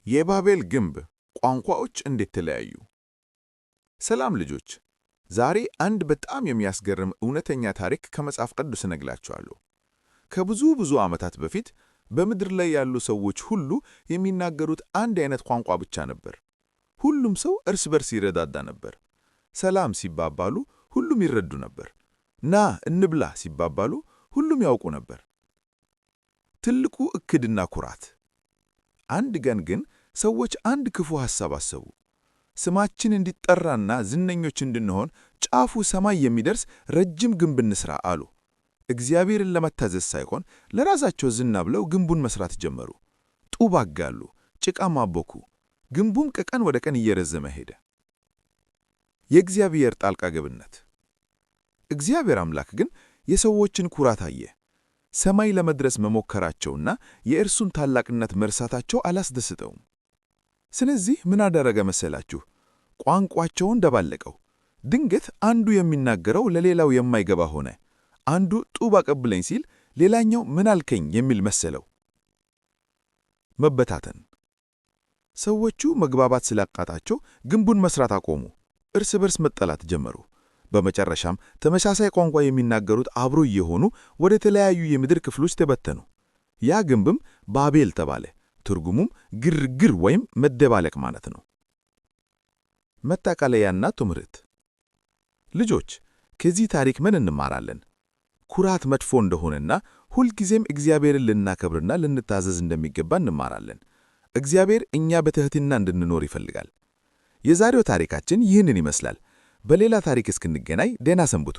የባቤል ግንብ ቋንቋዎች እንዴት ተለያዩ? ሰላም ልጆች፣ ዛሬ አንድ በጣም የሚያስገርም እውነተኛ ታሪክ ከመጽሐፍ ቅዱስ እነግራችኋለሁ። ከብዙ ዓመታት በፊት በምድር ላይ ያሉ ሰዎች ሁሉ የሚናገሩት አንድ አይነት ቋንቋ ብቻ ነበር። ሁሉም ሰው እርስ በርስ ይረዳዳ ነበር። ሰላም ሲባባሉ ሁሉም ይረዱ ነበር። ና እንብላ ሲባባሉ ሁሉም ያውቁ ነበር። ትልቁ እክድና ኩራት። አንድ ቀን ግን ሰዎች አንድ ክፉ ሐሳብ አሰቡ። ስማችን እንዲጠራና ዝነኞች እንድንሆን ጫፉ ሰማይ የሚደርስ ረጅም ግንብ እንስራ አሉ። እግዚአብሔርን ለመታዘዝ ሳይሆን ለራሳቸው ዝና ብለው ግንቡን መስራት ጀመሩ። ጡብ አጋሉ፣ ጭቃም አቦኩ። ግንቡም ከቀን ወደ ቀን እየረዘመ ሄደ። የእግዚአብሔር ጣልቃ ገብነት። እግዚአብሔር አምላክ ግን የሰዎችን ኩራት አየ። ሰማይ ለመድረስ መሞከራቸውና የእርሱን ታላቅነት መርሳታቸው አላስደስተውም። ስለዚህ ምን አደረገ መሰላችሁ? ቋንቋቸውን ደባለቀው። ድንገት አንዱ የሚናገረው ለሌላው የማይገባ ሆነ። አንዱ ጡብ አቀብለኝ ሲል፣ ሌላኛው ምን አልከኝ የሚል መሰለው። መበታተን። ሰዎቹ መግባባት ስላቃታቸው ግንቡን መስራት አቆሙ። እርስ በርስ መጠላት ጀመሩ። በመጨረሻም ተመሳሳይ ቋንቋ የሚናገሩት አብሮ እየሆኑ ወደ ተለያዩ የምድር ክፍሎች ተበተኑ። ያ ግንብም ባቤል ተባለ። ትርጉሙም ግርግር ወይም መደባለቅ ማለት ነው። መጠቃለያና ትምህርት። ልጆች፣ ከዚህ ታሪክ ምን እንማራለን? ኩራት መጥፎ እንደሆነና ሁልጊዜም እግዚአብሔርን ልናከብርና ልንታዘዝ እንደሚገባ እንማራለን። እግዚአብሔር እኛ በትሕትና እንድንኖር ይፈልጋል። የዛሬው ታሪካችን ይህንን ይመስላል። በሌላ ታሪክ እስክንገናኝ ደህና ሰንብቱ።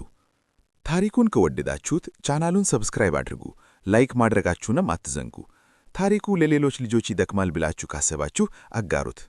ታሪኩን ከወደዳችሁት ቻናሉን ሰብስክራይብ አድርጉ፣ ላይክ ማድረጋችሁንም አትዘንጉ። ታሪኩ ለሌሎች ልጆች ይጠቅማል ብላችሁ ካሰባችሁ አጋሩት።